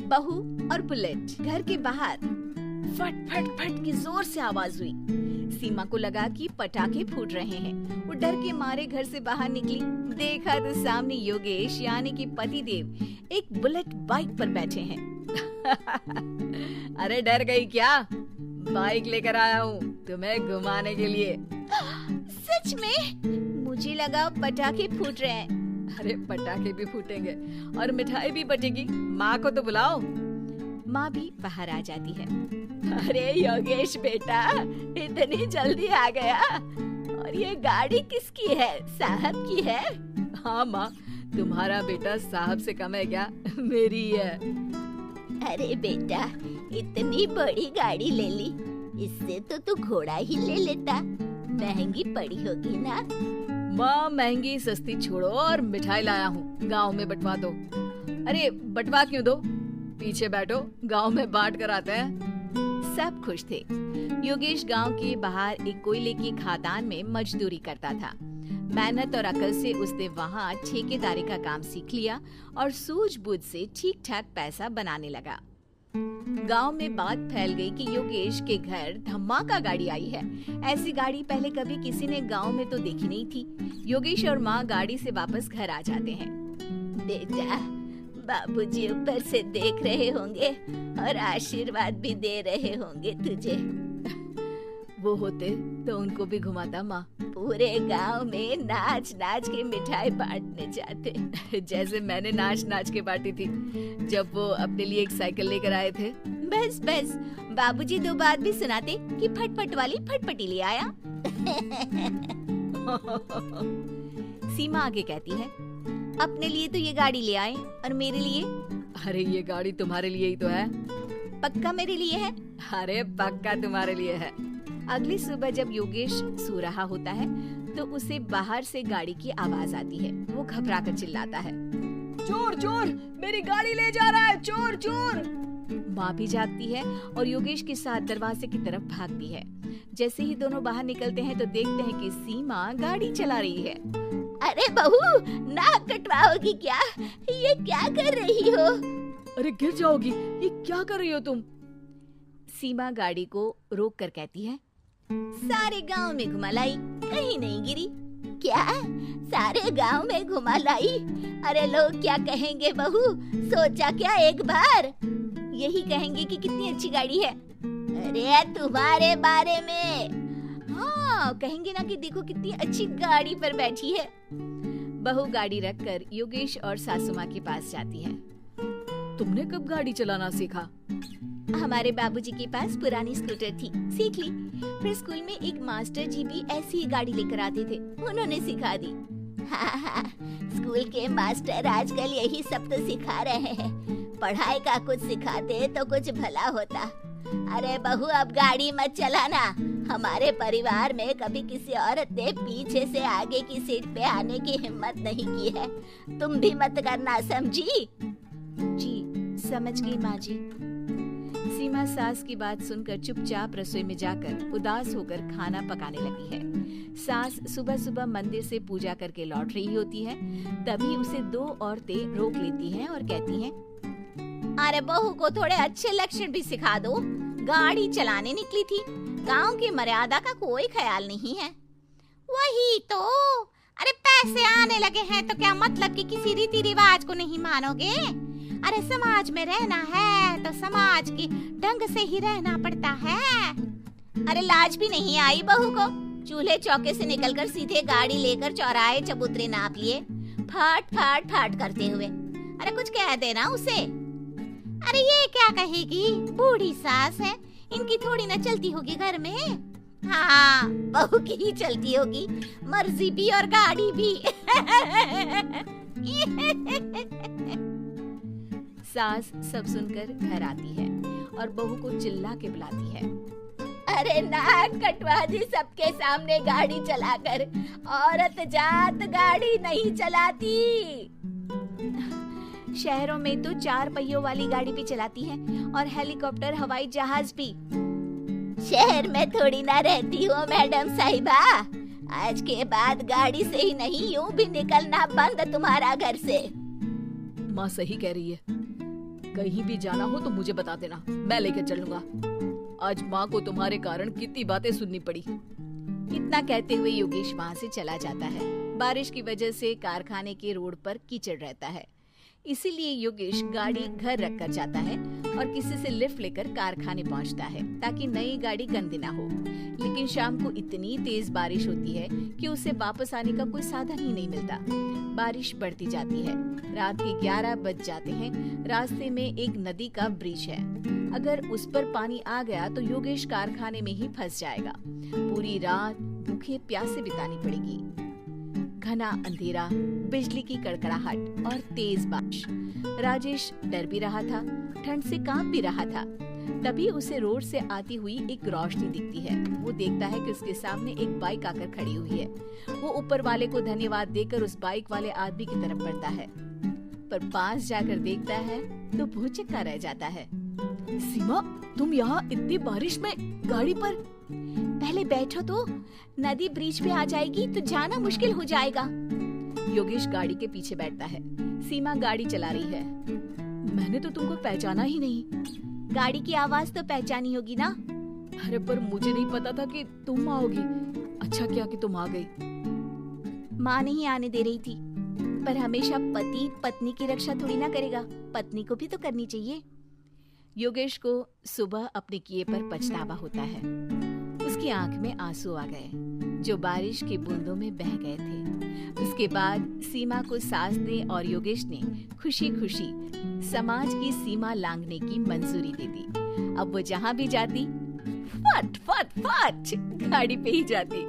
बहू और बुलेट। घर के बाहर फट फट फट की जोर से आवाज हुई। सीमा को लगा कि पटाखे फूट रहे हैं। वो डर के मारे घर से बाहर निकली। देखा तो सामने योगेश यानी कि पतिदेव एक बुलेट बाइक पर बैठे हैं। अरे डर गई क्या? बाइक लेकर आया हूँ तुम्हें घुमाने के लिए। सच में? मुझे लगा पटाखे फूट रहे हैं। अरे पटाखे भी फूटेंगे और मिठाई भी बटेगी। माँ को तो बुलाओ। माँ भी बाहर आ जाती है। अरे योगेश बेटा, इतनी जल्दी आ गया। और ये गाड़ी किसकी है? साहब की है? हाँ माँ, तुम्हारा बेटा साहब से कम है क्या? मेरी है। अरे बेटा, इतनी बड़ी गाड़ी ले ली, इससे तो तू घोड़ा ही ले लेता। महंगी पड़ी होगी ना? माँ महंगी सस्ती छोड़ो और मिठाई लाया हूँ, गाँव में बंटवा दो। अरे बंटवा क्यों दो? पीछे बैठो, गाँव में बांट कर आते हैं। सब खुश थे। योगेश गांव के बाहर एक कोयले की खदान में मजदूरी करता था। मेहनत और अकल से उसने वहां ठेकेदारी का काम सीख लिया और सूझबूझ से ठीक ठाक पैसा बनाने लगा। गांव में बात फैल गई कि योगेश के घर धमाका गाड़ी आई है। ऐसी गाड़ी पहले कभी किसी ने गांव में तो देखी नहीं थी। योगेश और माँ गाड़ी से वापस घर आ जाते हैं। बेटा, बाबूजी ऊपर से देख रहे होंगे और आशीर्वाद भी दे रहे होंगे तुझे। वो होते तो उनको भी घुमाता माँ। पूरे गांव में नाच नाच के मिठाई बांटने जाते, जैसे मैंने नाच नाच के बांटी थी जब वो अपने लिए एक साइकिल लेकर आए थे। बस बस, बाबूजी दो बात भी सुनाते कि फटफट वाली फटफटी ले आया। सीमा आगे कहती है, अपने लिए तो ये गाड़ी ले आए और मेरे लिए? अरे ये गाड़ी तुम्हारे लिए ही तो है। पक्का मेरे लिए है? अरे पक्का तुम्हारे लिए है। अगली सुबह जब योगेश सो रहा होता है तो उसे बाहर से गाड़ी की आवाज आती है। वो घबरा कर चिल्लाता है, चोर चोर, मेरी गाड़ी ले जा रहा है, चोर चोर। माँ भी जागती है और योगेश के साथ दरवाजे की तरफ भागती है। जैसे ही दोनों बाहर निकलते हैं तो देखते हैं कि सीमा गाड़ी चला रही है। अरे बहू, नाक कटवाओगी क्या? ये क्या कर रही हो? अरे गिर जाओगी, ये क्या कर रही हो तुम? सीमा गाड़ी को रोक कर कहती है, सारे गांव में घुमा लाई, कहीं नहीं गिरी। क्या? सारे गांव में घुमा लाई? अरे लोग क्या कहेंगे बहू? सोचा क्या एक बार? यही कहेंगे कि कितनी अच्छी गाड़ी है। अरे तुम्हारे बारे में हाँ, कहेंगे ना कि देखो कितनी अच्छी गाड़ी पर बैठी है। बहू गाड़ी रखकर योगेश और सासू माँ के पास जाती है। तुमने कब गाड़ी चलाना सीखा? हमारे बाबूजी के पास पुरानी स्कूटर थी, सीख ली। फिर स्कूल में एक मास्टर जी भी ऐसी ही गाड़ी लेकर आते थे, उन्होंने सिखा दी। हाँ, स्कूल के मास्टर आजकल यही सब तो सिखा रहे हैं। पढ़ाई का कुछ सिखाते तो कुछ भला होता। अरे बहू, अब गाड़ी मत चलाना। हमारे परिवार में कभी किसी औरत ने पीछे से आगे की सीट पे आने की हिम्मत नहीं की है। तुम भी मत करना, समझी? जी समझ गई माँ जी। सीमा सास की बात सुनकर चुपचाप रसोई में जाकर उदास होकर खाना पकाने लगी है। सास सुबह सुबह मंदिर से पूजा करके लौट रही होती है। तभी उसे दो औरतें रोक लेती हैं और कहती हैं, अरे बहू को थोड़े अच्छे लक्षण भी सिखा दो। गाड़ी चलाने निकली थी, गांव की मर्यादा का कोई ख्याल नहीं है। वही तो, अरे पैसे आने लगे हैं तो क्या मतलब कि किसी रीति रिवाज को नहीं मानोगे? अरे समाज में रहना है तो समाज के ढंग से ही रहना पड़ता है। अरे लाज भी नहीं आई बहू को? चूल्हे चौके से निकलकर सीधे गाड़ी लेकर चौराहे चबूतरे नाप लिए, फाट फाट फाट करते हुए। अरे कुछ कह देना उसे। अरे ये क्या कहेगी, बूढ़ी सास है, इनकी थोड़ी ना चलती होगी घर में। हाँ, बहू की ही चलती होगी, मर्जी भी और गाड़ी भी। सास सब सुनकर घर आती है और बहू को चिल्ला के बुलाती है, अरे नाक कटवा दी सबके सामने गाड़ी चलाकर। औरत जात गाड़ी नहीं चलाती। शहरों में तो 4 पहियों वाली गाड़ी भी चलाती है और हेलीकॉप्टर, हवाई जहाज भी। शहर में थोड़ी ना रहती हो मैडम साहिबा। आज के बाद गाड़ी से ही नहीं, यूं भी निकलना बंद तुम्हारा घर से। माँ सही कह रही है। कहीं भी जाना हो तो मुझे बता देना, मैं लेकर चलूंगा। आज माँ को तुम्हारे कारण कितनी बातें सुननी पड़ी। इतना कहते हुए योगेश वहाँ से चला जाता है। बारिश की वजह से कारखाने के रोड पर कीचड़ रहता है, इसीलिए योगेश गाड़ी घर रख कर जाता है और किसी से लिफ्ट लेकर कारखाने पहुंचता है ताकि नई गाड़ी गंदी ना हो। लेकिन शाम को इतनी तेज बारिश होती है कि उसे वापस आने का कोई साधन ही नहीं मिलता। बारिश बढ़ती जाती है, रात के 11 बज जाते हैं। रास्ते में एक नदी का ब्रिज है, अगर उस पर पानी आ गया तो योगेश कारखाने में ही फंस जाएगा। पूरी रात भूखे प्यासे बितानी पड़ेगी। घना अंधेरा, बिजली की कड़कड़ाहट और तेज बारिश। राजेश डर भी रहा था, ठंड से कांप भी रहा था। तभी उसे रोड से आती हुई एक रोशनी दिखती है। वो देखता है कि उसके सामने एक बाइक आकर खड़ी हुई है। वो ऊपर वाले को धन्यवाद देकर उस बाइक वाले आदमी की तरफ बढ़ता है, पर पास जाकर देखता है तो भौचक्का रह जाता है। सीमा, तुम यहाँ इतनी बारिश में गाड़ी पर? पहले बैठो तो, नदी ब्रिज पे आ जाएगी तो जाना मुश्किल हो जाएगा। योगेश गाड़ी के पीछे बैठता है। सीमा गाड़ी चला रही है। मैंने तो तुमको पहचाना ही नहीं। गाड़ी की आवाज तो पहचानी होगी ना। अरे पर मुझे नहीं पता था कि तुम आओगी। अच्छा किया कि तुम आ गई। माँ नहीं आने दे रही थी, पर हमेशा पति पत्नी की रक्षा थोड़ी ना करेगा, पत्नी को भी तो करनी चाहिए। योगेश को सुबह अपने किए पर पछतावा होता है। उसकी आंख में आंसू आ गए जो बारिश की बूंदों में बह गए थे। उसके बाद सीमा को सास ने और योगेश ने खुशी खुशी समाज की सीमा लांघने की मंजूरी दे दी। अब वो जहाँ भी जाती फट फट फट गाड़ी पे ही जाती।